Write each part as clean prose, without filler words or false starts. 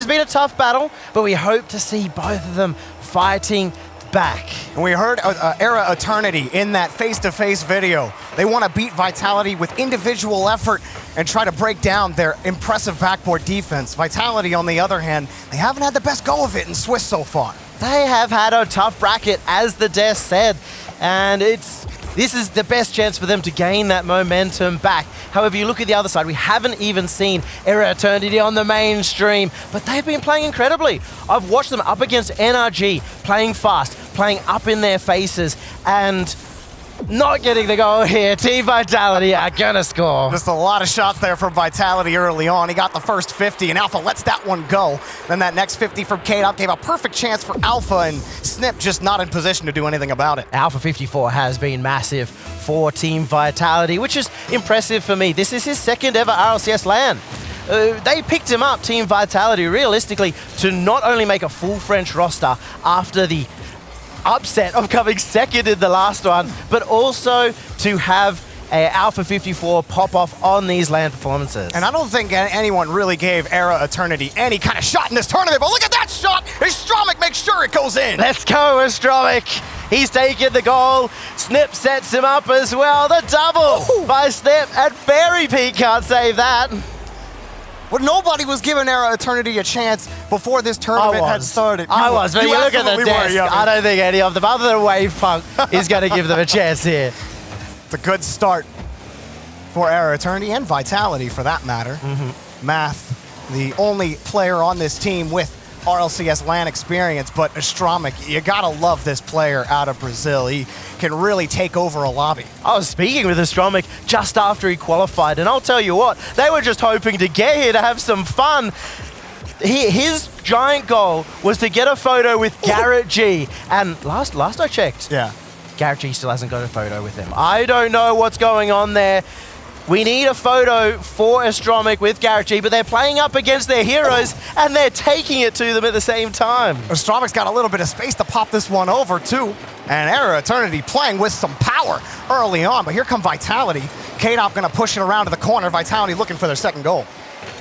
It's been a tough battle, but we hope to see both of them fighting back. And we heard eRa Eternity in that face-to-face video. They want to beat Vitality with individual effort and try to break down their impressive backboard defense. Vitality, on the other hand, they haven't had the best go of it in Swiss so far. They have had a tough bracket, as the Des said, and this is the best chance for them to gain that momentum back. However, you look at the other side, we haven't even seen eRa Eternity on the mainstream, but they've been playing incredibly. I've watched them up against NRG, playing fast, playing up in their faces, and not getting the goal here. Team Vitality are gonna score. Just a lot of shots there from Vitality early on. He got the first 50, and Alpha lets that one go. Then that next 50 from K-Dop gave a perfect chance for Alpha, and Snip just not in position to do anything about it. Alpha 54 has been massive for Team Vitality, which is impressive for me. This is his second ever RLCS LAN. They picked him up, Team Vitality, realistically, to not only make a full French roster after the upset of coming second in the last one, but also to have Alpha 54 pop off on these LAN performances. And I don't think anyone really gave eRa Eternity any kind of shot in this tournament, but look at that shot! Stromic makes sure it goes in! Let's go, Stromic! He's taken the goal. Snip sets him up as well. The double by Snip, and Fairy Peak can't save that. Well, nobody was giving eRa Eternity a chance before this tournament had started. I was, but you look at the desk, I don't think any of them, other than Wave Punk, is going to give them a chance here. It's a good start for eRa Eternity and Vitality, for that matter. Math, the only player on this team with RLCS LAN experience, but Stromic, you gotta love this player out of Brazil. He can really take over a lobby. I was speaking with Stromic just after he qualified, and I'll tell you what, they were just hoping to get here to have some fun. His giant goal was to get a photo with Garrett G, and last I checked, Garrett G still hasn't got a photo with him. I don't know what's going on there. We need a photo for Stromic with Garrett G, but they're playing up against their heroes, and they're taking it to them at the same time. Stromic's got a little bit of space to pop this one over, too. And eRa Eternity playing with some power early on, but here come Vitality. K-Dop gonna push it around to the corner. Vitality looking for their second goal.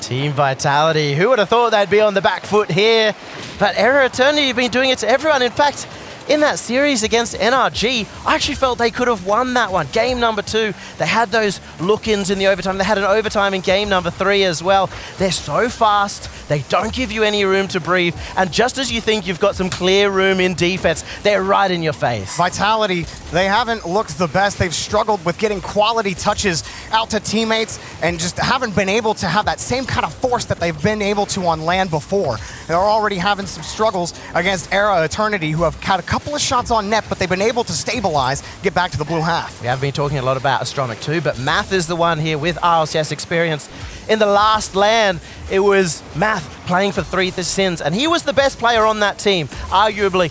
Team Vitality, who would have thought they'd be on the back foot here? But eRa Eternity have been doing it to everyone. In fact, in that series against NRG, I actually felt they could have won that one. Game number 2, they had those look-ins in the overtime. They had an overtime in game number 3 as well. They're so fast, they don't give you any room to breathe, and just as you think you've got some clear room in defense, they're right in your face. Vitality, they haven't looked the best. They've struggled with getting quality touches out to teammates and just haven't been able to have that same kind of force that they've been able to on LAN before. They're already having some struggles against eRa Eternity, who have had a couple of shots on net, but they've been able to stabilize, get back to the blue half. We have been talking a lot about Astronomic too, but Math is the one here with RLCS experience. In the last LAN, it was Math playing for 3 Sins, and he was the best player on that team. Arguably,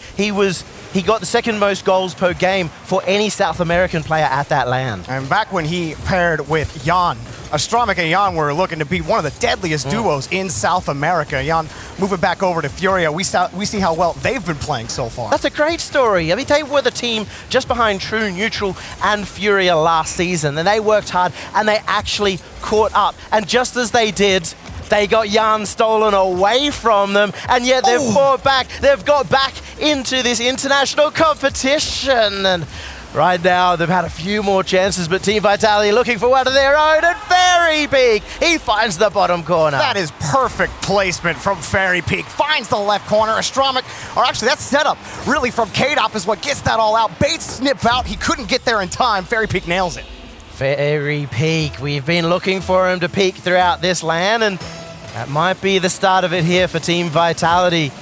he got the second most goals per game for any South American player at that LAN. And back when he paired with Jan, Astronomic and Jan were looking to be one of the deadliest duos in South America. Jan moving back over to Furia. We see how well they've been playing so far. That's a great story. I mean, they were the team just behind True, Neutral, and Furia last season, and they worked hard, and they actually caught up. And just as they did, they got Jan stolen away from them, and yet they've fought back. They've got back into this international competition. And right now, they've had a few more chances, but Team Vitality looking for one of their own, and Fairy Peak, he finds the bottom corner. That is perfect placement from Fairy Peak. Finds the left corner. Astronomic, or actually that setup really from K-Dop is what gets that all out. Bates snip out. He couldn't get there in time. Fairy Peak nails it. Fairy Peak, we've been looking for him to peak throughout this LAN, and that might be the start of it here for Team Vitality.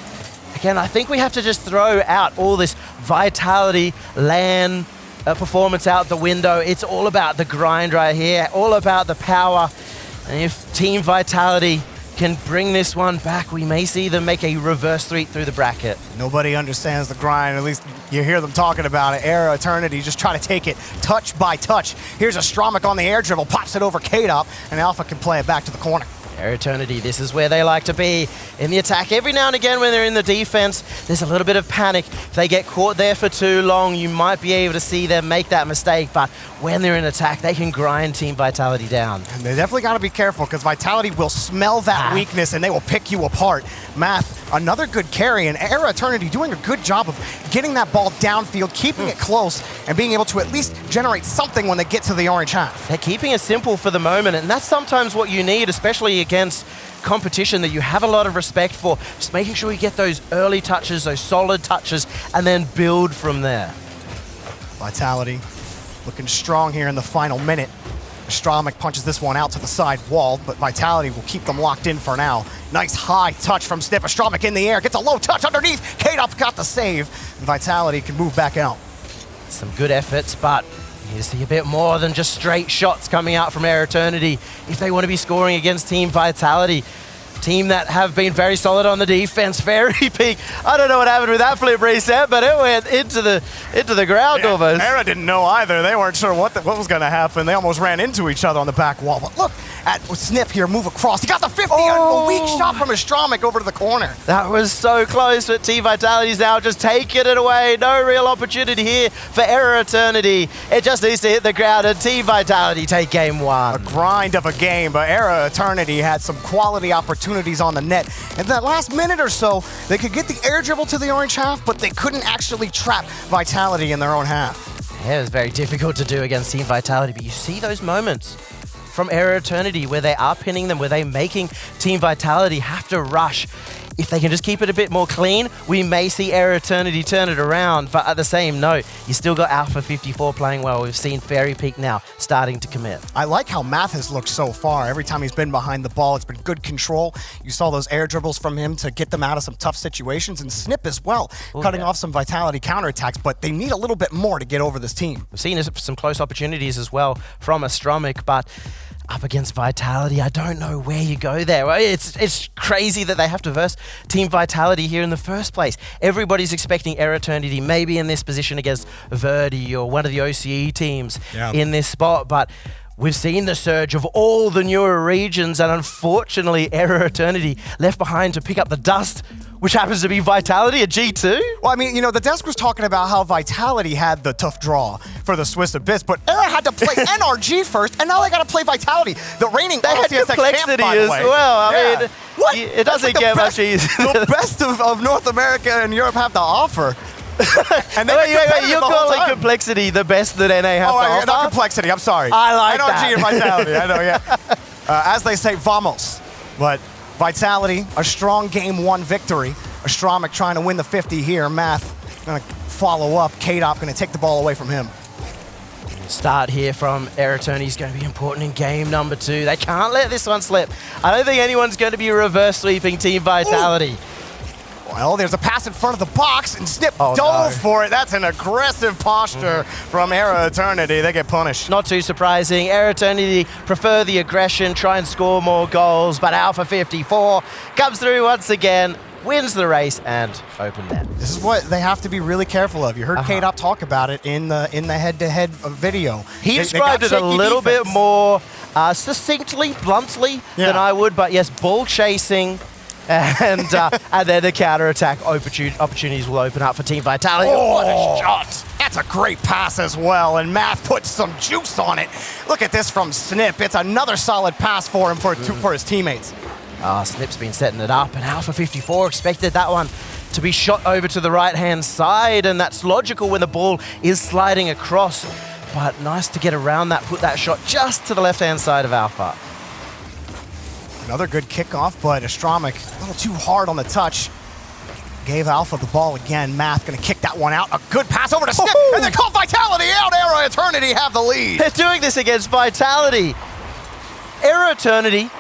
Again, I think we have to just throw out all this Vitality LAN performance out the window. It's all about the grind right here, all about the power. And if Team Vitality can bring this one back, we may see them make a reverse sweep through the bracket. Nobody understands the grind, at least you hear them talking about it. eRa Eternity just try to take it touch by touch. Here's Astronomic on the air dribble, pops it over K-Dop, and Alpha can play it back to the corner. Air Eternity, this is where they like to be in the attack. Every now and again when they're in the defense, there's a little bit of panic. If they get caught there for too long, you might be able to see them make that mistake, but when they're in attack, they can grind Team Vitality down. And they definitely got to be careful because Vitality will smell that weakness and they will pick you apart. Math, another good carry, and Air Eternity doing a good job of getting that ball downfield, keeping it close, and being able to at least generate something when they get to the orange half. They're keeping it simple for the moment, and that's sometimes what you need, especially against competition that you have a lot of respect for. Just making sure you get those early touches, those solid touches, and then build from there. Vitality looking strong here in the final minute. Stramic punches this one out to the side wall, but Vitality will keep them locked in for now. Nice high touch from Snip. Stramic in the air, gets a low touch underneath. K-Dop got the save. Vitality can move back out. Some good efforts, but you see a bit more than just straight shots coming out from Air Eternity if they want to be scoring against Team Vitality. Team that have been very solid on the defense, very peak. I don't know what happened with that flip reset, but it went into the ground almost. Eras didn't know either. They weren't sure what was going to happen. They almost ran into each other on the back wall. But look at Snip here move across. He got the 50, a weak shot from Stramic over to the corner. That was so close, but Team Vitality's now just taking it away. No real opportunity here for Air Eternity. It just needs to hit the ground, and Team Vitality take game one. A grind of a game, but Air Eternity had some quality opportunities on the net. In that last minute or so, they could get the air dribble to the orange half, but they couldn't actually trap Vitality in their own half. Yeah, it was very difficult to do against Team Vitality, but you see those moments from Air Eternity where they are pinning them, where they're making Team Vitality have to rush. If they can just keep it a bit more clean, we may see Air Eternity turn it around, but at the same note, you still got Alpha 54 playing well. We've seen Fairy Peak now starting to commit. I like how Math has looked so far. Every time he's been behind the ball, it's been good control. You saw those air dribbles from him to get them out of some tough situations, and Snip as well, cutting off some Vitality counterattacks, but they need a little bit more to get over this team. We've seen some close opportunities as well from Astromic, but up against Vitality, I don't know where you go there. It's crazy that they have to verse Team Vitality here in the first place. Everybody's expecting Air Eternity maybe in this position against Verdi or one of the OCE teams in this spot, but we've seen the surge of all the newer regions, and unfortunately Air Eternity left behind to pick up the dust, which happens to be Vitality at G2. Well, I mean, you know, the desk was talking about how Vitality had the tough draw for the Swiss Abyss, but Era had to play NRG first, and now they got to play Vitality. The reigning RLCS complexity champ, by the as way. well. I mean, what? It doesn't get much easier. The best of North America and Europe have to offer. And wait, you're calling complexity the best that NA have to offer? Not complexity, I'm sorry. I like NRG that. and Vitality, I know, yeah. As they say, vamos. But Vitality, a strong game one victory. Astromic trying to win the 50 here. Math gonna follow up. K-Dop gonna take the ball away from him. Start here from Air Eternity is going to be important in game number 2. They can't let this one slip. I don't think anyone's going to be reverse sweeping Team Vitality. Ooh. Well, there's a pass in front of the box, and Snip dove for it. That's an aggressive posture from Air Eternity. They get punished. Not too surprising. Air Eternity prefer the aggression, try and score more goals, but Alpha 54 comes through once again, wins the race, and open net. This is what they have to be really careful of. You heard K-Dop talk about it in the head-to-head video. He described it a little bit more succinctly, bluntly than I would, but yes, ball chasing, and then the counter-attack opportunities will open up for Team Vitality. Oh, what a shot! That's a great pass as well, and Math puts some juice on it. Look at this from Snip. It's another solid pass for him for his teammates. Snip's been setting it up, and Alpha 54 expected that one to be shot over to the right-hand side, and that's logical when the ball is sliding across. But nice to get around that, put that shot just to the left-hand side of Alpha. Another good kickoff, but Astromic a little too hard on the touch. Gave Alpha the ball again. Math gonna kick that one out. A good pass over to Snip, and they call Vitality out. Air Eternity have the lead. They're doing this against Vitality. Air Eternity,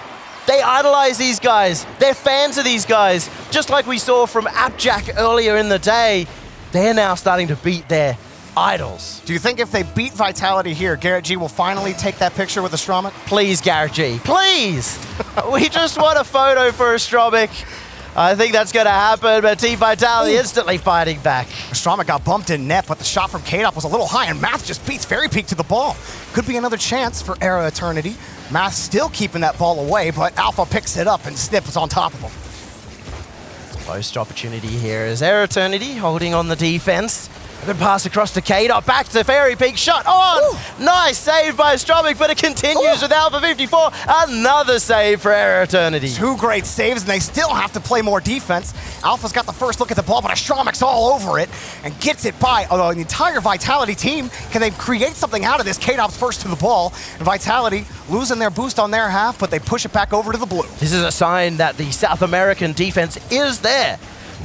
they idolize these guys. They're fans of these guys. Just like we saw from Appjack earlier in the day, they're now starting to beat their idols. Do you think if they beat Vitality here, Garrett G will finally take that picture with Astromic? Please, Garrett G, please. We just want a photo for Astromic. I think that's going to happen, but Team Vitality instantly fighting back. Strama got bumped in net, but the shot from K-Dop was a little high, and Math just beats Fairy Peak to the ball. Could be another chance for eRa Eternity. Math still keeping that ball away, but Alpha picks it up, and Snip is on top of him. Close opportunity here as eRa Eternity holding on the defense. A good pass across to K-Dot, back to Fairy Peak, shot on! Ooh. Nice save by Stromic, but it continues with Alpha 54. Another save for eRa Eternity. 2 great saves, and they still have to play more defense. Alpha's got the first look at the ball, but Astromic's all over it and gets it by the entire Vitality team. Can they create something out of this? K-Dop's first to the ball, and Vitality losing their boost on their half, but they push it back over to the blue. This is a sign that the South American defense is there.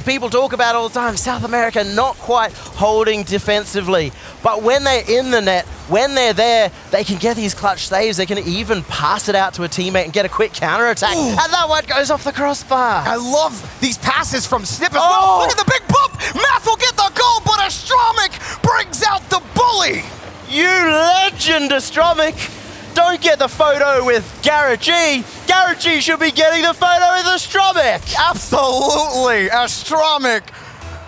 People talk about all the time, South America not quite holding defensively. But when they're in the net, when they're there, they can get these clutch saves. They can even pass it out to a teammate and get a quick counter-attack. And that one goes off the crossbar. I love these passes from Snip as well. Look at the big bump. Math will get the goal, but Astromic brings out the bully. You legend, Astromic. Don't get the photo with Garrett G. Garrett G should be getting the photo with Astromic. Absolutely. Astromic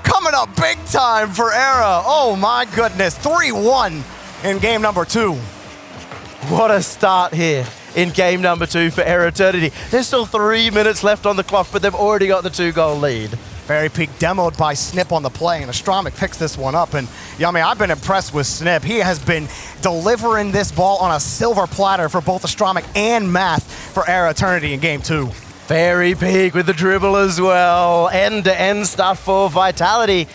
coming up big time for eRa. Oh my goodness. 3-1 in game number 2. What a start here in game number 2 for eRa Eternity. There's still 3 minutes left on the clock, but they've already got the 2-goal lead. Fairy Peak demoed by Snip on the play, and Astromic picks this one up. And Yummy, I've been impressed with Snip. He has been delivering this ball on a silver platter for both Astromic and Math for eRa Eternity in game 2. Fairy Peak with the dribble as well. End-to-end stuff for Vitality.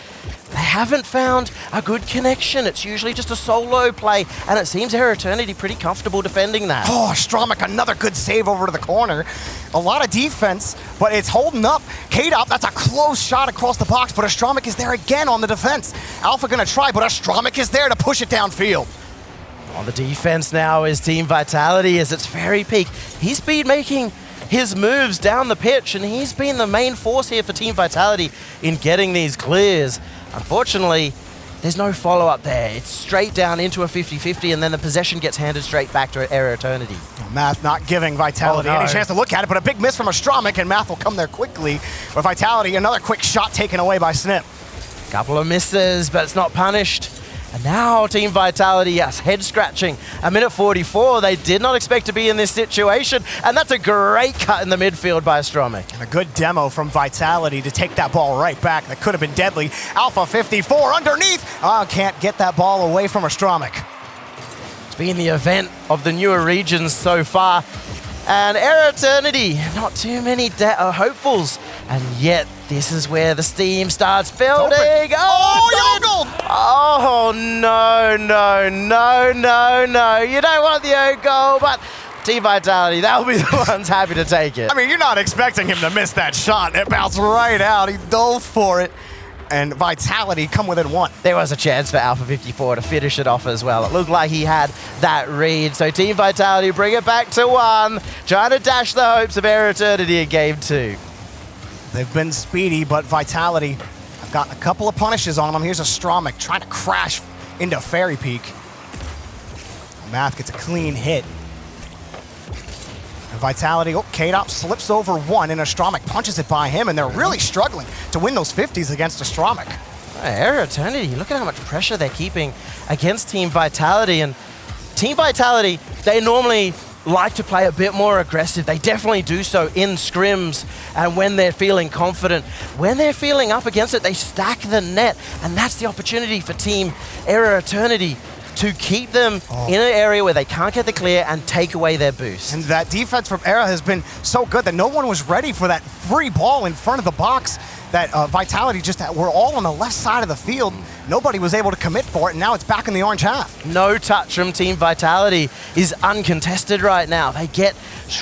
They haven't found a good connection. It's usually just a solo play, and it seems eRa Eternity pretty comfortable defending that. Oh, Astromic, another good save over to the corner. A lot of defense, but it's holding up. K-Dop, that's a close shot across the box, but Astromic is there again on the defense. Alpha gonna try, but Astromic is there to push it downfield. On the defense now is Team Vitality as it's Fairy Peak. He's been making his moves down the pitch, and he's been the main force here for Team Vitality in getting these clears. Unfortunately, there's no follow-up there. It's straight down into a 50-50, and then the possession gets handed straight back to eRa Eternity. Math not giving Vitality any chance to look at it, but a big miss from Astromic, and Math will come there quickly. With Vitality, another quick shot taken away by Snip. Couple of misses, but it's not punished. And now Team Vitality, yes, head scratching. A minute 44, they did not expect to be in this situation, and that's a great cut in the midfield by Astromic. And a good demo from Vitality to take that ball right back. That could have been deadly. Alpha 54 underneath. Oh, can't get that ball away from Astromic. It's been the event of the newer regions so far. And eRa Eternity, not too many hopefuls. And yet, this is where the steam starts building. Oh, no, no, no, no, no. You don't want the own goal, but Team Vitality, they'll be the ones happy to take it. I mean, you're not expecting him to miss that shot. It bounced right out. He dove for it. And Vitality come within 1. There was a chance for Alpha 54 to finish it off as well. It looked like he had that read. So Team Vitality bring it back to 1, trying to dash the hopes of eRa Eternity in game 2. They've been speedy, but Vitality have gotten a couple of punishes on them. Here's Astromic trying to crash into Fairy Peak. Math gets a clean hit. And Vitality, K-Dop slips over 1, and Astromic punches it by him, and they're really struggling to win those 50s against Astromic. eRa Eternity, look at how much pressure they're keeping against Team Vitality. And Team Vitality, they normally like to play a bit more aggressive. They definitely do so in scrims and when they're feeling confident. When they're feeling up against it, they stack the net, and that's the opportunity for Team eRa Eternity to keep them in an area where they can't get the clear and take away their boost. And that defense from eRa has been so good that no one was ready for that free ball in front of the box that Vitality just were all on the left side of the field. Nobody was able to commit for it, and now it's back in the orange half. No touch from Team Vitality is uncontested right now. They get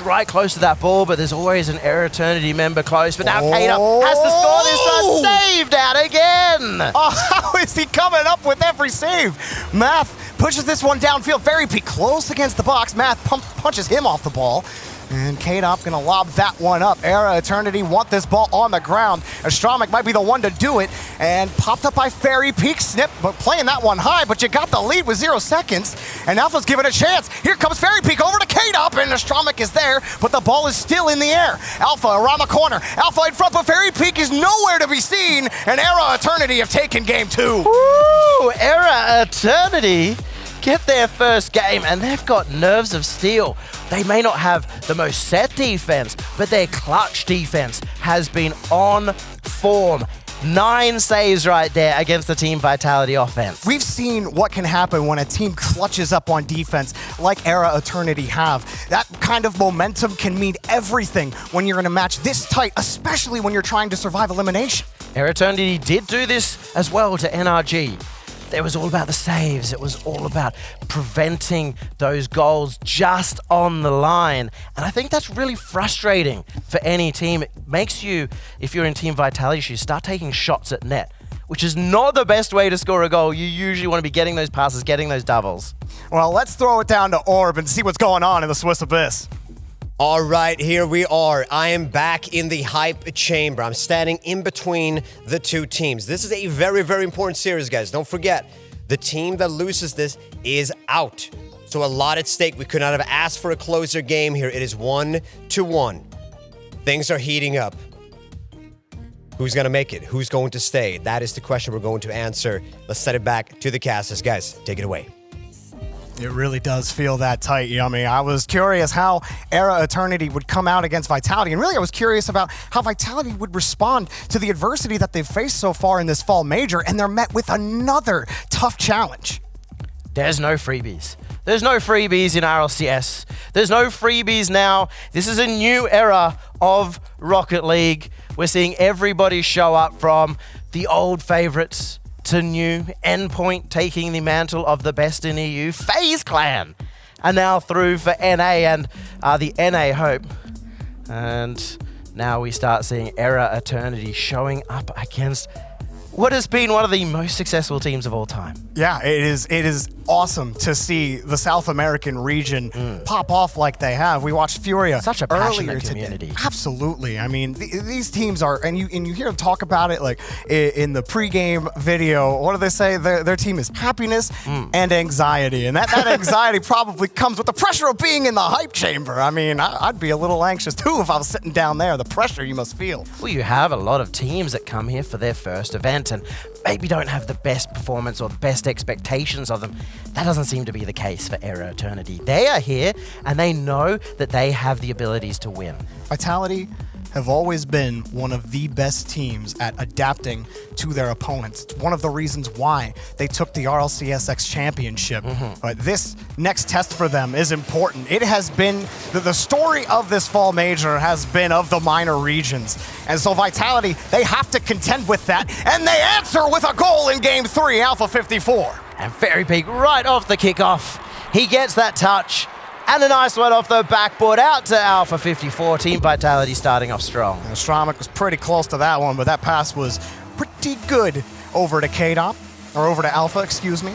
right close to that ball, but there's always an eRa Eternity member close. But now K-Dop has to score this one. Saved out again. Oh, how is he coming up with every save? Math pushes this one downfield. Fairy Peak close against the box. Math punches him off the ball. And K-Dop gonna lob that one up. eRa Eternity want this ball on the ground. Astromik might be the one to do it. And popped up by Fairy Peak. Snip, but playing that one high, but you got the lead with 0 seconds. And Alpha's given a chance. Here comes Fairy Peak over to K-Dop, and Astromik is there, but the ball is still in the air. Alpha around the corner. Alpha in front, but Fairy Peak is nowhere to be seen. And eRa Eternity have taken game 2. Woo! eRa Eternity get their first game, and they've got nerves of steel. They may not have the most set defense, but their clutch defense has been on form. 9 saves right there against the Team Vitality offense. We've seen what can happen when a team clutches up on defense like eRa Eternity have. That kind of momentum can mean everything when you're in a match this tight, especially when you're trying to survive elimination. eRa Eternity did do this as well to NRG. It was all about the saves. It was all about preventing those goals just on the line. And I think that's really frustrating for any team. It makes you, if you're in Team Vitality shoes, start taking shots at net, which is not the best way to score a goal. You usually want to be getting those passes, getting those doubles. Well, let's throw it down to Orb and see what's going on in the Swiss Abyss. All right, here we are. I am back in the hype chamber. I'm standing in between the two teams. This is a very, very important series, guys. Don't forget, the team that loses this is out. So a lot at stake. We could not have asked for a closer game here. It is 1-1. Things are heating up. Who's going to make it? Who's going to stay? That is the question we're going to answer. Let's set it back to the casters. Guys, take it away. It really does feel that tight, Yummy. I was curious how eRa Eternity would come out against Vitality, and really I was curious about how Vitality would respond to the adversity that they've faced so far in this fall major, and they're met with another tough challenge. There's no freebies. There's no freebies in RLCS. There's no freebies now. This is a new era of Rocket League. We're seeing everybody show up, from the old favorites to new. Endpoint taking the mantle of the best in EU. FaZe Clan are now through for NA and the NA Hope. And now we start seeing eRa Eternity showing up against what has been one of the most successful teams of all time. Yeah, it is awesome to see the South American region pop off like they have. We watched Furia Such a passionate community. Absolutely. I mean, these teams are, and you hear them talk about it like in the pregame video. What do they say? Their team is happiness and anxiety, and that anxiety probably comes with the pressure of being in the hype chamber. I mean, I'd be a little anxious too if I was sitting down there. The pressure you must feel. Well, you have a lot of teams that come here for their first event and maybe don't have the best performance or the best expectations of them. That doesn't seem to be the case for eRa Eternity. They are here and they know that they have the abilities to win. Vitality have always been one of the best teams at adapting to their opponents. It's one of the reasons why they took the RLCS Championship. But this next test for them is important. It has been, the story of this fall major has been of the minor regions. And so Vitality, they have to contend with that, and they answer with a goal in Game 3, Alpha 54. And Fairy Peak right off the kickoff. He gets that touch. And a nice one off the backboard out to Alpha 54. Team Vitality starting off strong. Astromik was pretty close to that one, but that pass was pretty good over to K-Dop, or over to Alpha, excuse me.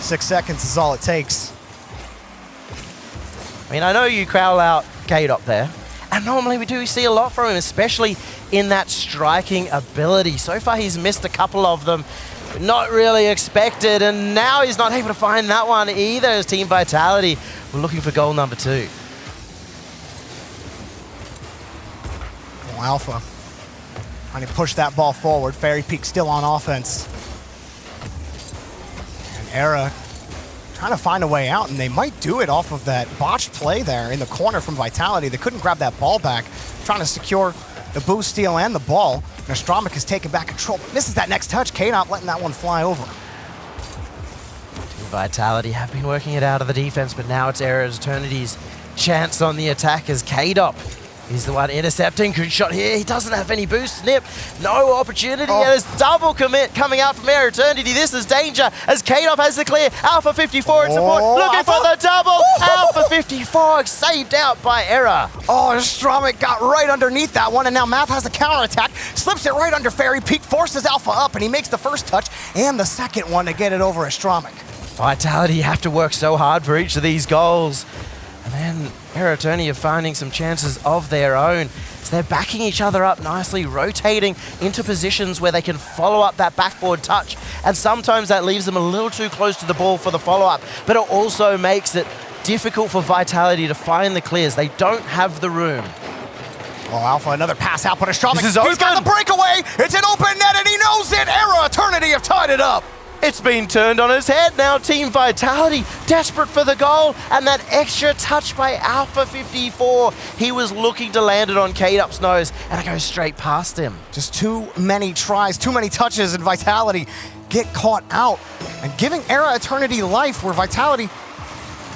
6 seconds is all it takes. I mean, I know you crowd out K-Dop there, and normally we do see a lot from him, especially in that striking ability. So far he's missed a couple of them. Not really expected, and now he's not able to find that one either as Team Vitality. We're looking for goal number 2. Well, Alpha trying to push that ball forward. Fairy Peak still on offense. And eRa trying to find a way out, and they might do it off of that botched play there in the corner from Vitality. They couldn't grab that ball back, trying to secure the boost steal and the ball. And Astromik has taken back control, but misses that next touch. K-Dop letting that one fly over. Team Vitality have been working it out of the defense, but now it's eRa Eternity's chance on the attack as K-Dop is the one intercepting. Good shot here. He doesn't have any boost. Snip. No opportunity. And it's double commit coming out from eRa Eternity. This is danger as K-Dop has the clear. Alpha 54 in support. Looking Alpha for the double. Alpha 54 saved out by eRa. Oh, Astromik got right underneath that one, and now Math has a counterattack. Slips it right under Fairy Peak, forces Alpha up, and he makes the first touch and the second one to get it over Astromik. Vitality have to work so hard for each of these goals. And then eRa Eternity are finding some chances of their own. So they're backing each other up nicely, rotating into positions where they can follow up that backboard touch. And sometimes that leaves them a little too close to the ball for the follow-up. But it also makes it difficult for Vitality to find the clears. They don't have the room. Oh, Alpha, another pass out, but Astromik, This is he's got open. the breakaway. It's an open net, and he knows it. eRa Eternity have tied it up. It's been turned on its head now. Team Vitality desperate for the goal, and that extra touch by Alpha 54. He was looking to land it on K-Dup's nose, and it goes straight past him. Just too many tries, too many touches, and Vitality get caught out. And giving eRa Eternity life, where Vitality,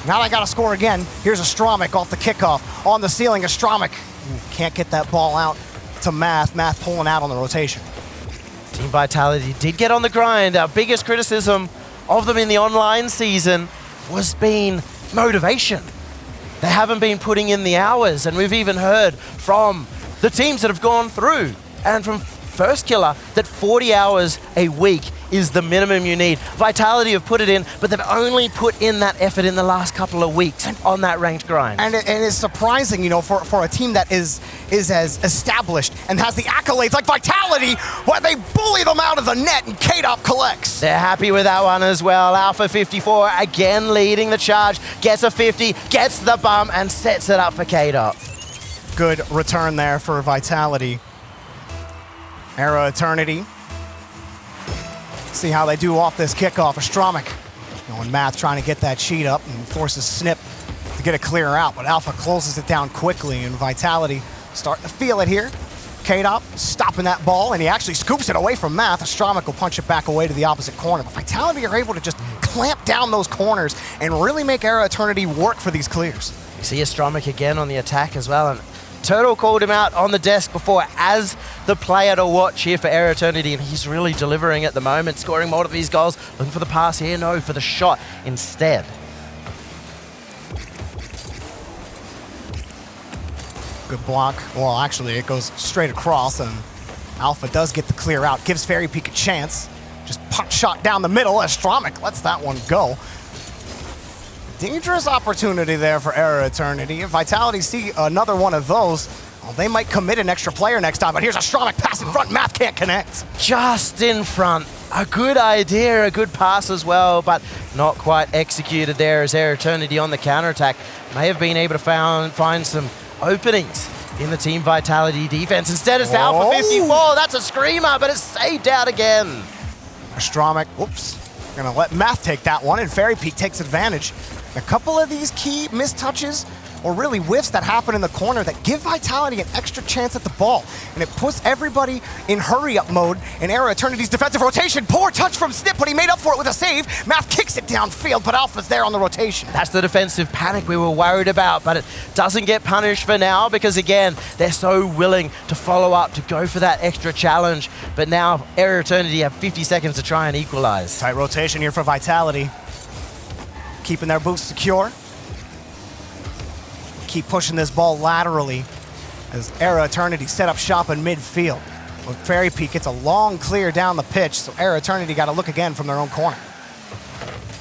now they gotta score again. Here's Astromik off the kickoff. On the ceiling, Astromik can't get that ball out to Math. Math pulling out on the rotation. Team Vitality did get on the grind. Our biggest criticism of them in the online season was being motivation. They haven't been putting in the hours, and we've even heard from the teams that have gone through and from First Killer that 40 hours a week is the minimum you need. Vitality have put it in, but they've only put in that effort in the last couple of weeks on that ranked grind. And it's surprising, you know, for a team that is as established and has the accolades like Vitality, where they bully them out of the net and K-Dup collects. They're happy with that one as well. Alpha 54 again leading the charge, gets a 50, gets the bump, and sets it up for K-Dup. Good return there for Vitality. eRa Eternity. See how they do off this kickoff. Astromik, and Math trying to get that sheet up and forces Snip to get a clear out, but Alpha closes it down quickly, and Vitality starting to feel it here. K-Dop stopping that ball, and he actually scoops it away from Math. Astromik will punch it back away to the opposite corner, but Vitality are able to just clamp down those corners and really make eRa Eternity work for these clears. You see Astromik again on the attack as well, and Turtle called him out on the desk before as the player to watch here for eRa Eternity, and he's really delivering at the moment, scoring more of these goals. Looking for the pass here, no, for the shot instead. Good block. Well, actually, it goes straight across, and Alpha does get the clear out. Gives Fairy Peak a chance. Just punch shot down the middle. Astromik lets that one go. Dangerous opportunity there for eRa Eternity. If Vitality see another one of those, well, they might commit an extra player next time. But here's Astromik pass in front. Math can't connect. Just in front. A good idea, a good pass as well, but not quite executed there as eRa Eternity on the counterattack may have been able to find some openings in the Team Vitality defense. Instead, it's Alpha 54. That's a screamer, but it's saved out again. Astromik, whoops. Gonna let Math take that one, and Fairy Peak takes advantage. A couple of these key missed touches, or really whiffs that happen in the corner that give Vitality an extra chance at the ball. And it puts everybody in hurry-up mode in eRa Eternity's defensive rotation. Poor touch from Snip, but he made up for it with a save. Math kicks it downfield, but Alpha's there on the rotation. That's the defensive panic we were worried about, but it doesn't get punished for now because, again, they're so willing to follow up, to go for that extra challenge. But now, eRa Eternity have 50 seconds to try and equalize. Tight rotation here for Vitality. Keeping their boots secure. Keep pushing this ball laterally as eRa Eternity set up shop in midfield. Well, Fairy Peak gets a long clear down the pitch, so eRa Eternity got to look again from their own corner.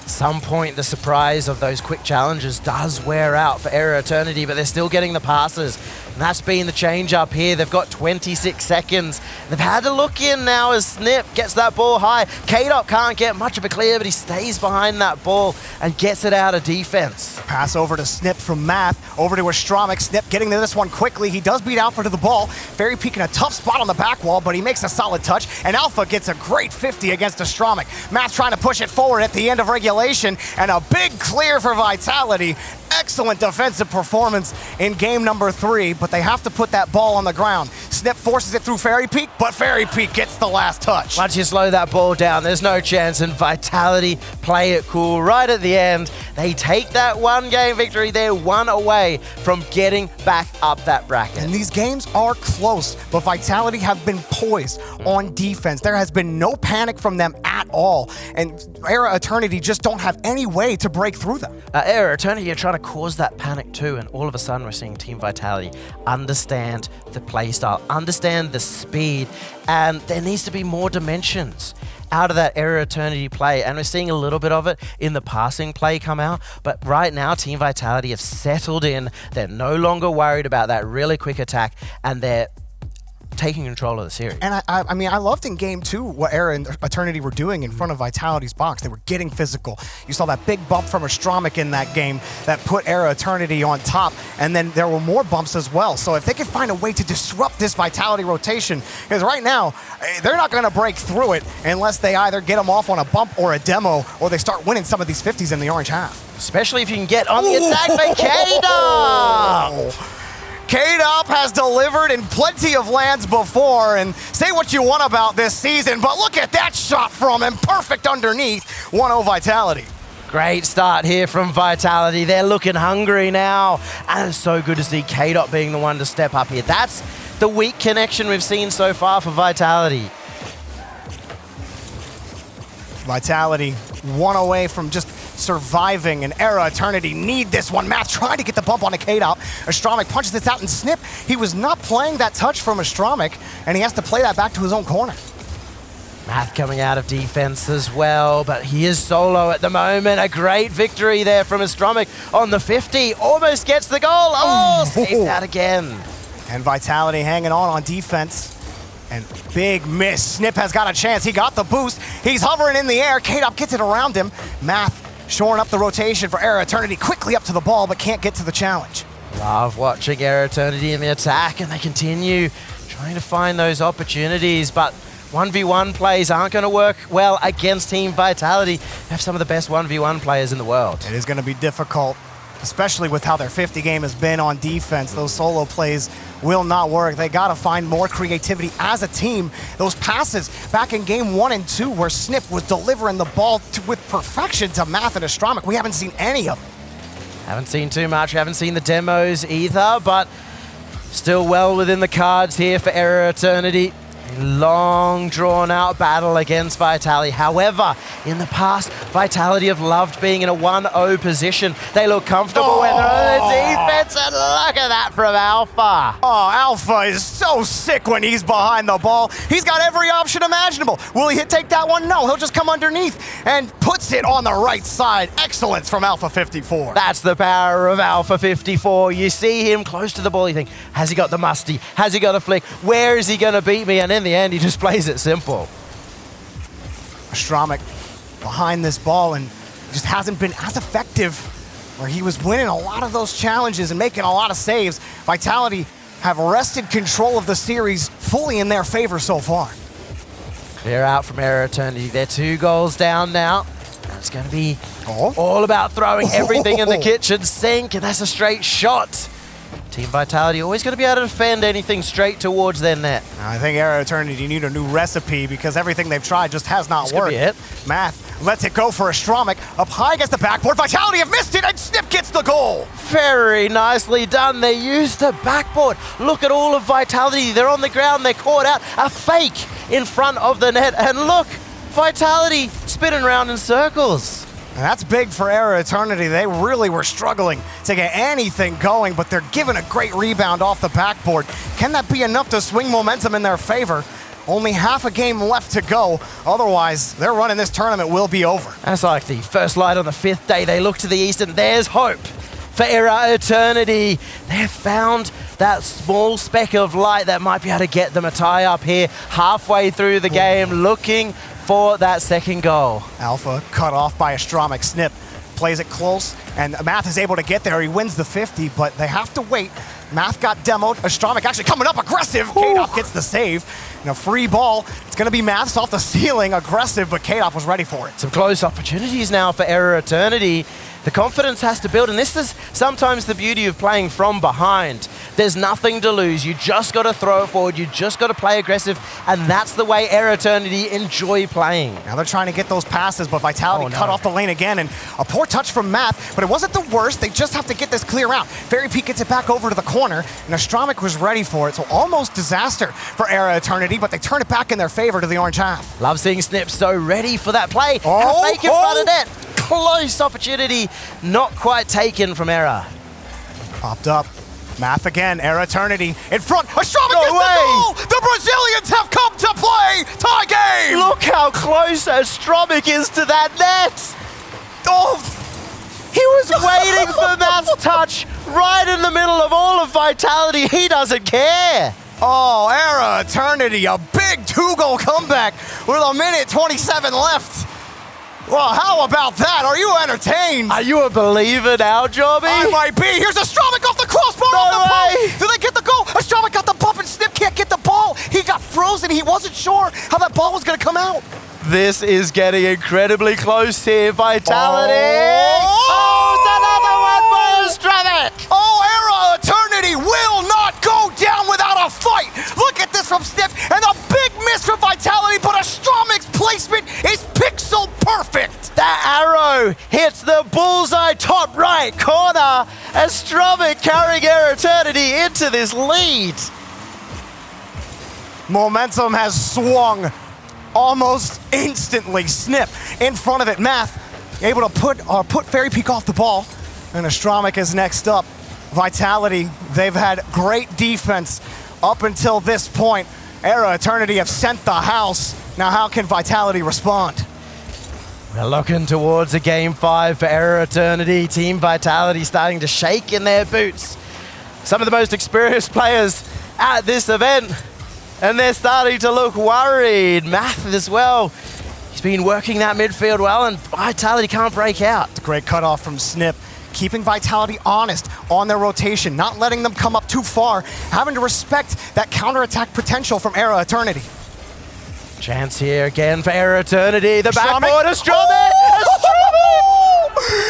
At some point, the surprise of those quick challenges does wear out for eRa Eternity, but they're still getting the passes. And that's been the change up here. They've got 26 seconds. They've had to look in now as Snip gets that ball high. K-Dop can't get much of a clear, but he stays behind that ball and gets it out of defense. Pass over to Snip from Math, over to Astromik. Snip getting to this one quickly. He does beat Alpha to the ball. Fairy Peak in a tough spot on the back wall, but he makes a solid touch, and Alpha gets a great 50 against Astromik. Math trying to push it forward at the end of regulation, and a big clear for Vitality. Excellent defensive performance in game number 3, but they have to put that ball on the ground. Snip forces it through Fairy Peak, but Fairy Peak gets the last touch. Once you slow that ball down, there's no chance, and Vitality play it cool right at the end. They take that one-game victory. They're one away from getting back up that bracket. And these games are close, but Vitality have been poised on defense. There has been no panic from them at all, and eRa Eternity just don't have any way to break through them. eRa Eternity are trying to cause that panic too, and all of a sudden we're seeing Team Vitality understand the playstyle, understand the speed, and there needs to be more dimensions. out of that Era Eternity play, and we're seeing a little bit of it in the passing play come out, but right now Team Vitality have settled in. They're no longer worried about that really quick attack, and they're taking control of the series. And I mean, I loved in game 2 what Era and Eternity were doing in front of Vitality's box. They were getting physical. You saw that big bump from Astromik in that game that put Era Eternity on top, and then there were more bumps as well. So if they can find a way to disrupt this Vitality rotation, because right now, they're not going to break through it unless they either get them off on a bump or a demo, or they start winning some of these 50s in the orange half. Especially if you can get on the attack by K-Dub! K-Dub has delivered in plenty of lands before, and say what you want about this season, but look at that shot from him, perfect underneath, 1-0 Vitality. Great start here from Vitality. They're looking hungry now, and it's so good to see K-Dot being the one to step up here. That's the weak connection we've seen so far for Vitality. Vitality, one away from just surviving, and Era Eternity need this one. Math trying to get the bump on a K-Dop. Astromik punches this out and snip. He was not playing that touch from Astromik, and he has to play that back to his own corner. Math coming out of defense as well, but he is solo at the moment. A great victory there from Astromik on the 50. Almost gets the goal. Oh, saved that again. And Vitality hanging on defense. And big miss. Snip has got a chance. He got the boost. He's hovering in the air. K-Dop gets it around him. Math shoring up the rotation for Era Eternity. Quickly up to the ball, but can't get to the challenge. Love watching Era Eternity in the attack, and they continue trying to find those opportunities, but 1v1 plays aren't going to work well against Team Vitality. They have some of the best 1v1 players in the world. It is going to be difficult, especially with how their 50 game has been on defense. Those solo plays will not work. They got to find more creativity as a team. Those passes back in game 1 and 2 where Snip was delivering the ball with perfection to Math and Astromik, we haven't seen any of it. Haven't seen too much. Haven't seen the demos either, but still well within the cards here for Era Eternity. Long drawn-out battle against Vitality. However, in the past, Vitality have loved being in a 1-0 position. They look comfortable when they're on the defense, and look at that from Alpha. Oh, Alpha is so sick when he's behind the ball. He's got every option imaginable. Will he take that one? No, he'll just come underneath and puts it on the right side. Excellence from Alpha 54. That's the power of Alpha 54. You see him close to the ball, you think, has he got the musty? Has he got a flick? Where is he going to beat me? And in the end, he just plays it simple. Astromik behind this ball and just hasn't been as effective, where he was winning a lot of those challenges and making a lot of saves. Vitality have wrested control of the series fully in their favor so far. They're out from Era Eternity. They're 2 goals down now. It's going to be all about throwing everything in the kitchen sink, and that's a straight shot. Team Vitality always going to be able to defend anything straight towards their net. I think Era Eternity need a new recipe because everything they've tried just has not worked. Math lets it go for Astromik. Up high against the backboard. Vitality have missed it, and Snip gets the goal. Very nicely done. They used the backboard. Look at all of Vitality. They're on the ground. They're caught out. A fake in front of the net. And look, Vitality spinning around in circles. And that's big for Era Eternity. They really were struggling to get anything going, but they're given a great rebound off the backboard. Can that be enough to swing momentum in their favor? Only half a game left to go. Otherwise, their run in this tournament will be over. That's like the first light on the 5th day. They look to the east, and there's hope for Era Eternity. They've found that small speck of light that might be able to get them a tie up here halfway through the game, looking for that second goal. Alpha cut off by Astromik. Snip plays it close, and Math is able to get there. He wins the 50, but they have to wait. Math got demoed. Astromik actually coming up aggressive. K-Dop gets the save. And a free ball. It's going to be Math's off the ceiling. Aggressive, but K-Dop was ready for it. Some close opportunities now for Era Eternity. The confidence has to build, and this is sometimes the beauty of playing from behind. There's nothing to lose. You just got to throw it forward. You just got to play aggressive, and that's the way Era Eternity enjoy playing. Now they're trying to get those passes, but Vitality cut off the lane again, and a poor touch from Math, but it wasn't the worst. They just have to get this clear out. Fairy Peak gets it back over to the corner, and Astromik was ready for it, so almost disaster for Era Eternity, but they turn it back in their favor to the orange half. Love seeing Snip so ready for that play. And a fake in front of net. Close opportunity, not quite taken from Era. Popped up. Math again, Era Eternity in front. Astromik gets the goal! The Brazilians have come to play! Tie game! Look how close Stromik is to that net. Oh, he was waiting for Matt's touch right in the middle of all of Vitality. He doesn't care. Oh, eRa Eternity, a big 2-goal comeback with 1:27 left. Well, how about that? Are you entertained? Are you a believer now, Jobby? I might be. Here's a Stromik off the crossbar. No off the way. post. Did they get the goal? A Stromik got the bump and Snip can't get the ball. He got frozen. He wasn't sure how that ball was going to come out. This is getting incredibly close here. Vitality. Oh, it's another one for Stromik. Oh, eRa Eternity will not go down without a fight. Look at this from Snip, and a big miss from Vitality, but a Stromik's placement is pixel perfect. That arrow hits the bullseye top right corner as Stromik carrying eRa Eternity into this lead. Momentum has swung almost instantly. Snip in front of it. Math able to put Fairy Peak off the ball, and Stromik is next up. Vitality, they've had great defense up until this point. eRa Eternity have sent the house. Now how can Vitality respond? We're looking towards a game 5 for eRa Eternity. Team Vitality starting to shake in their boots. Some of the most experienced players at this event, and they're starting to look worried. Math as well. He's been working that midfield well, and Vitality can't break out. Great cutoff from Snip. Keeping Vitality honest on their rotation, not letting them come up too far, having to respect that counterattack potential from eRa Eternity. Chance here again for eRa Eternity. The Stromik. backboard of Stromik.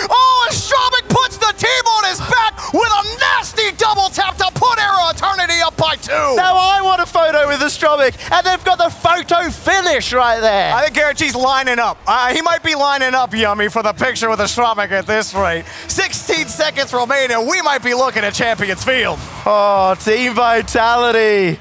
Oh, and Stromik puts the team on his back with a nasty double tap to put eRa Eternity up by 2. Now I want a photo with the Stromik, and they've got the photo finish right there. I think Garachi's lining up. He might be lining up, Yummy, for the picture with the Stromik at this rate. 16 seconds remaining. We might be looking at Champions Field. Oh, Team Vitality.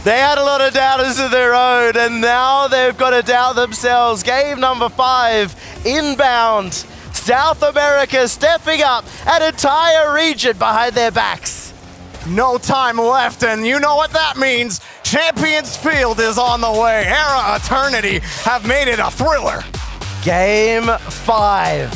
They had a lot of doubters of their own, and now they've got to doubt themselves. Game number 5, inbound. South America stepping up, an entire region behind their backs. No time left, and you know what that means. Champions Field is on the way. eRa Eternity have made it a thriller. Game 5.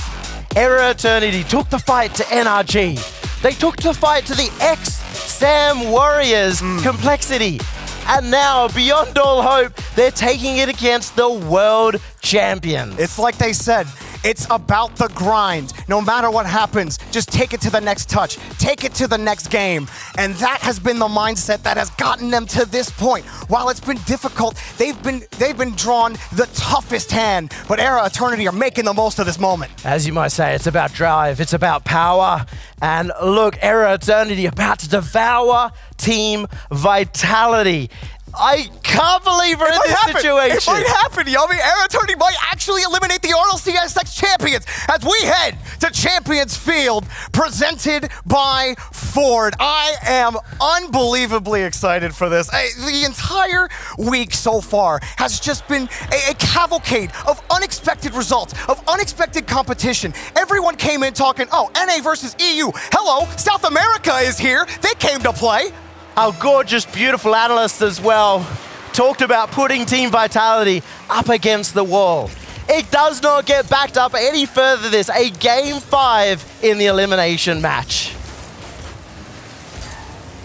eRa Eternity took the fight to NRG. They took the fight to the ex-Sam Warriors Complexity. And now, beyond all hope, they're taking it against the world champions. It's like they said, it's about the grind. No matter what happens, just take it to the next touch. Take it to the next game. And that has been the mindset that has gotten them to this point. While it's been difficult, they've been drawn the toughest hand. But eRa Eternity are making the most of this moment. As you might say, it's about drive, it's about power. And look, eRa Eternity about to devour Team Vitality. I can't believe we're in this situation. It might happen, Yummy. eRa Eternity might actually eliminate the RLCS champions as we head to Champions Field, presented by Ford. I am unbelievably excited for this. The entire week so far has just been a cavalcade of unexpected results, of unexpected competition. Everyone came in talking, oh, NA versus EU. Hello, South America is here. They came to play. Our gorgeous, beautiful analyst as well talked about putting Team Vitality up against the wall. It does not get backed up any further. This a game 5 in the elimination match.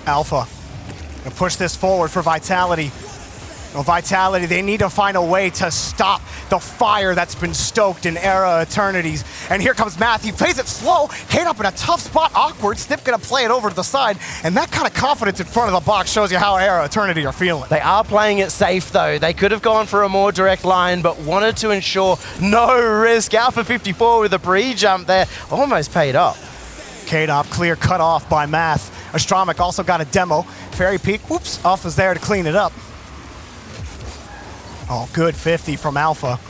Alpha, gonna push this forward for Vitality. Well, Vitality, they need to find a way to stop the fire that's been stoked in eRa Eternities. And here comes Matthew, plays it slow, Kate up in a tough spot, awkward, Snip gonna play it over to the side, and that kind of confidence in front of the box shows you how eRa Eternity are feeling. They are playing it safe though. They could have gone for a more direct line, but wanted to ensure no risk. Alpha 54 with a pre-jump there, almost paid off. Kate up, clear cut off by Math. Stromik also got a demo. Fairy Peak, whoops, Alpha's there to clean it up. Oh, good 50 from Alpha.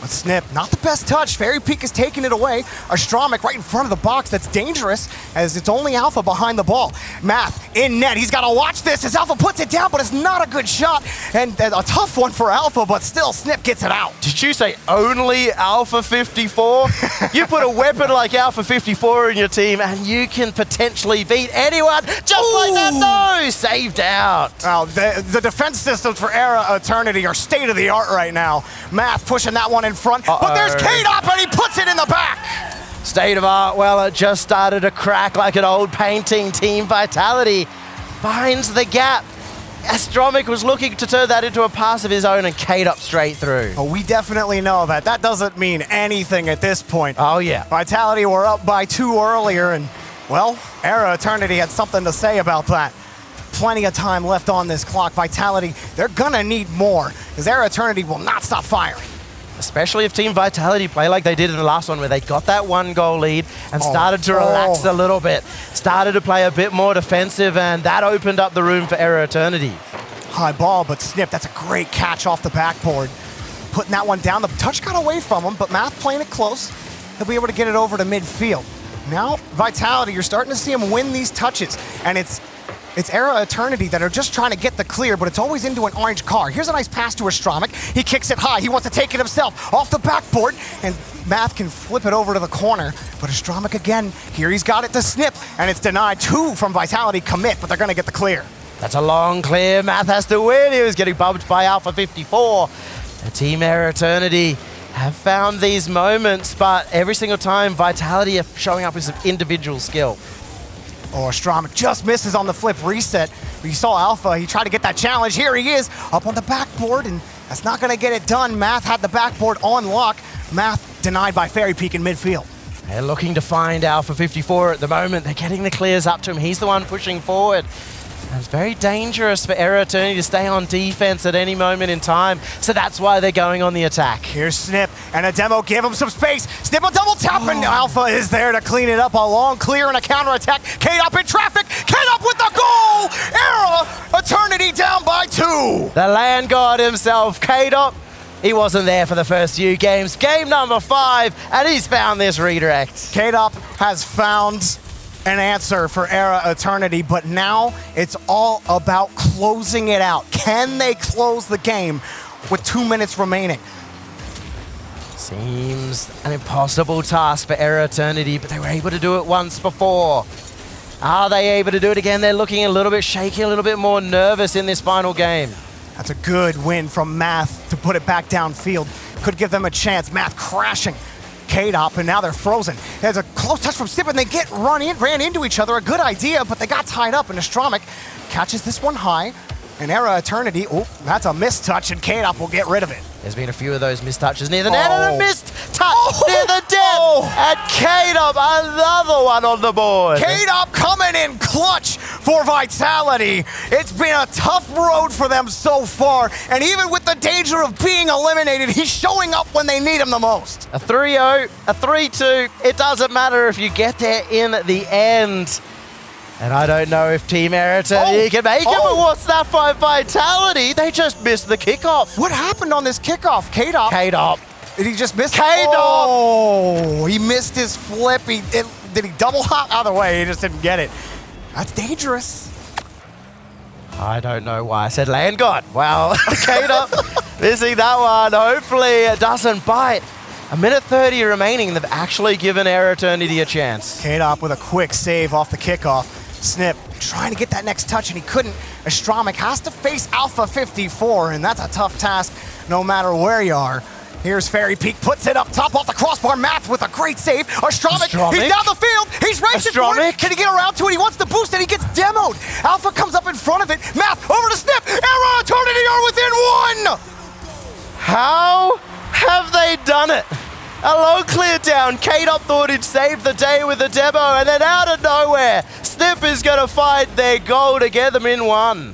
But Snip, not the best touch. Fairy Peak is taking it away. Astramic right in front of the box. That's dangerous as it's only Alpha behind the ball. Math in net. He's got to watch this as Alpha puts it down, but it's not a good shot. And a tough one for Alpha, but still Snip gets it out. Did you say only Alpha 54? You put a weapon like Alpha 54 in your team and you can potentially beat anyone just like that. No, saved out. Oh, the defense systems for eRa Eternity are state of the art right now. Math pushing that one in front, but there's K-Dop and he puts it in the back. State of art, well, it just started to crack like an old painting. Team Vitality finds the gap. Astramic was looking to turn that into a pass of his own and K-Dop straight through. Oh, we definitely know that. That doesn't mean anything at this point. Oh, yeah. Vitality were up by 2 earlier, and, well, eRa Eternity had something to say about that. Plenty of time left on this clock. Vitality, they're gonna need more, because eRa Eternity will not stop firing. Especially if Team Vitality play like they did in the last one where they got that 1-goal lead and started to relax a little bit. Started to play a bit more defensive, and that opened up the room for eRa Eternity. High ball, but Snip, that's a great catch off the backboard. Putting that one down. The touch got away from him, but Math playing it close. He'll be able to get it over to midfield. Now, Vitality, you're starting to see him win these touches, and it's eRa Eternity that are just trying to get the clear, but it's always into an orange car. Here's a nice pass to Astramic. He kicks it high. He wants to take it himself off the backboard, and Math can flip it over to the corner. But Astramic again, here he's got it to Snip, and it's denied. 2 from Vitality commit, but they're going to get the clear. That's a long clear. Math has to win. He was getting bumped by Alpha 54. The Team eRa Eternity have found these moments, but every single time Vitality are showing up with some individual skill. Oh, Astramic just misses on the flip reset. But you saw Alpha, he tried to get that challenge. Here he is, up on the backboard, and that's not gonna get it done. Math had the backboard on lock. Math denied by Fairy Peak in midfield. They're looking to find Alpha 54 at the moment. They're getting the clears up to him. He's the one pushing forward. And it's very dangerous for eRa Eternity to stay on defense at any moment in time. So that's why they're going on the attack. Here's Snip, and a demo give him some space. Snip a double tap, and Alpha is there to clean it up. A long clear and a counterattack. K-Dop in traffic. K-Dop with the goal! eRa Eternity down by 2. The land god himself, K-Dop. He wasn't there for the first few games. Game number 5, and he's found this redirect. K-Dop has found an answer for eRa Eternity, but now it's all about closing it out. Can they close the game with 2 minutes remaining? Seems an impossible task for eRa Eternity, but they were able to do it once before. Are they able to do it again? They're looking a little bit shaky, a little bit more nervous in this final game. That's a good win from Math to put it back downfield. Could give them a chance. Math crashing K-Dop, and now they're frozen. There's a close touch from Snip, and they ran into each other. A good idea, but they got tied up, and Astramic catches this one high. And eRa Eternity, oh, that's a missed touch, and K-Dop will get rid of it. There's been a few of those missed touches near the net, and a missed touch near the net. And K-Dop, another one on the board. K-Dop coming in clutch for Vitality. It's been a tough road for them so far, and even with the danger of being eliminated, he's showing up when they need him the most. A 3-0, a 3-2, it doesn't matter if you get there in the end. And I don't know if Team eRa Eternity can make it, but what's that by Vitality? They just missed the kickoff. What happened on this kickoff? K-Dop. K-Dop. Did he just miss? K-Dop. Oh, he missed his flip. Did he double hop? Either way, he just didn't get it. That's dangerous. I don't know why I said land god. Well, K-Dop missing that one. Hopefully it doesn't bite. A minute 30 remaining. They've actually given eRa Eternity a chance. K-Dop with a quick save off the kickoff. Snip trying to get that next touch, and he couldn't. Astramic has to face Alpha 54, and that's a tough task no matter where you are. Here's Fairy Peak, puts it up top off the crossbar. Math with a great save. Astramic, he's down the field. He's racing for it. Can he get around to it? He wants the boost, and he gets demoed. Alpha comes up in front of it. Math over to Snip. eRa Eternity are within 1. How have they done it? A low clear down. K-Dop thought he'd save the day with the demo, and then out of nowhere, Snip is going to find their goal to get them in 1.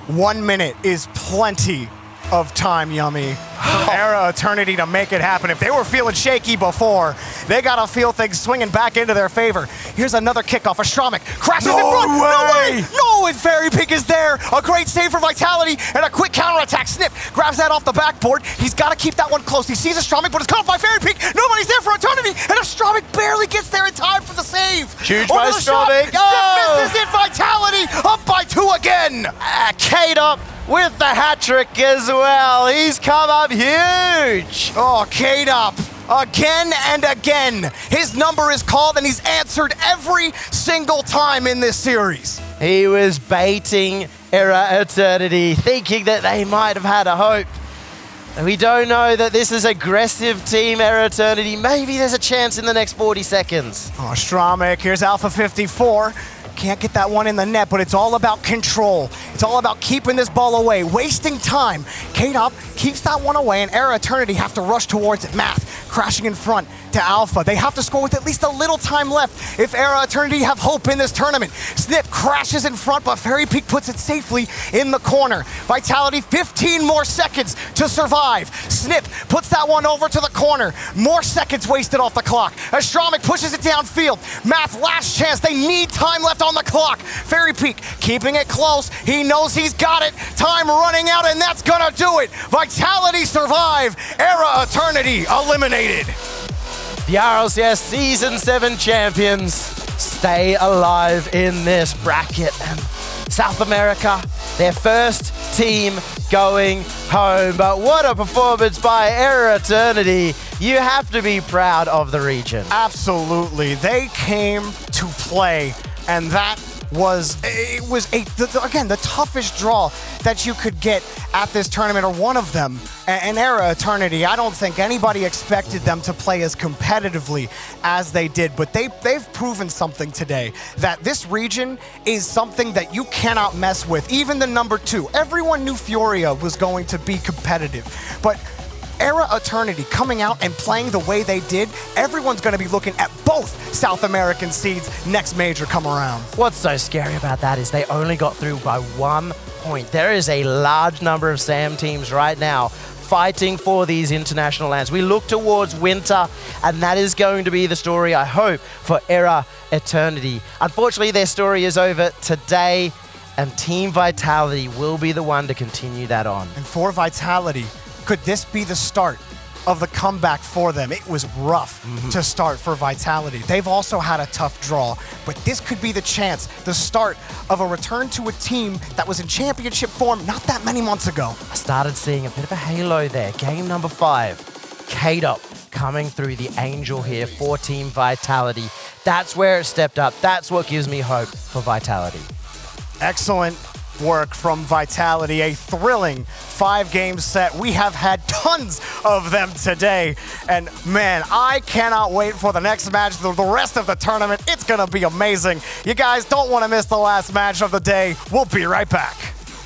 1 minute is plenty of time, Yummy. for ERA Eternity to make it happen. If they were feeling shaky before, they got to feel things swinging back into their favor. Here's another kickoff. Astramic crashes in front. Way. No way! No, and Fairy Peak is there. A great save for Vitality and a quick counterattack. Snip grabs that off the backboard. He's got to keep that one close. He sees Astramic, but it's caught by Fairy Peak. Nobody's there for Eternity, and Astramic barely gets there in time for the save. Huge by Astramic. Snip misses it. Vitality up by 2 again. Kate up with the hat trick as well. He's come up huge. Oh, Kate up. Again and again. His number is called and he's answered every single time in this series. He was baiting ERA Eternity, thinking that they might have had a hope. We don't know that this is aggressive team, ERA Eternity. Maybe there's a chance in the next 40 seconds. Oh, Astramic, here's Alpha 54. Can't get that one in the net, but it's all about control. It's all about keeping this ball away, wasting time. K-Dop keeps that one away, and ERA Eternity have to rush towards it. Math crashing in front to Alpha. They have to score with at least a little time left if ERA Eternity have hope in this tournament. Snip crashes in front, but Fairy Peak puts it safely in the corner. Vitality, 15 more seconds to survive. Snip puts that one over to the corner. More seconds wasted off the clock. Astramic pushes it downfield. Math, last chance. They need time left on the clock. Fairy Peak keeping it close. He knows he's got it. Time running out, and that's gonna do it. Vitality survive. ERA Eternity eliminated. The RLCS Season 7 champions stay alive in this bracket. And South America, their first team going home. But what a performance by ERA Eternity. You have to be proud of the region. Absolutely. They came to play, and that was, again, the toughest draw that you could get at this tournament, or one of them. And ERA Eternity, I don't think anybody expected them to play as competitively as they did, but they've proven something today, that this region is something that you cannot mess with. Even the number 2, everyone knew Furia was going to be competitive, but ERA Eternity coming out and playing the way they did, everyone's going to be looking at both South American seeds next major come around. What's so scary about that is they only got through by 1 point. There is a large number of SAM teams right now fighting for these international lands. We look towards winter, and that is going to be the story, I hope, for ERA Eternity. Unfortunately, their story is over today, and Team Vitality will be the one to continue that on. And for Vitality, could this be the start of the comeback for them? It was rough to start for Vitality. They've also had a tough draw, but this could be the chance, the start of a return to a team that was in championship form not that many months ago. I started seeing a bit of a halo there. Game number 5, K-Dop coming through the Angel here for Team Vitality. That's where it stepped up. That's what gives me hope for Vitality. Excellent work from Vitality. A thrilling 5-game set. We have had tons of them today. And man, I cannot wait for the next match, the rest of the tournament. It's going to be amazing. You guys don't want to miss the last match of the day. We'll be right back.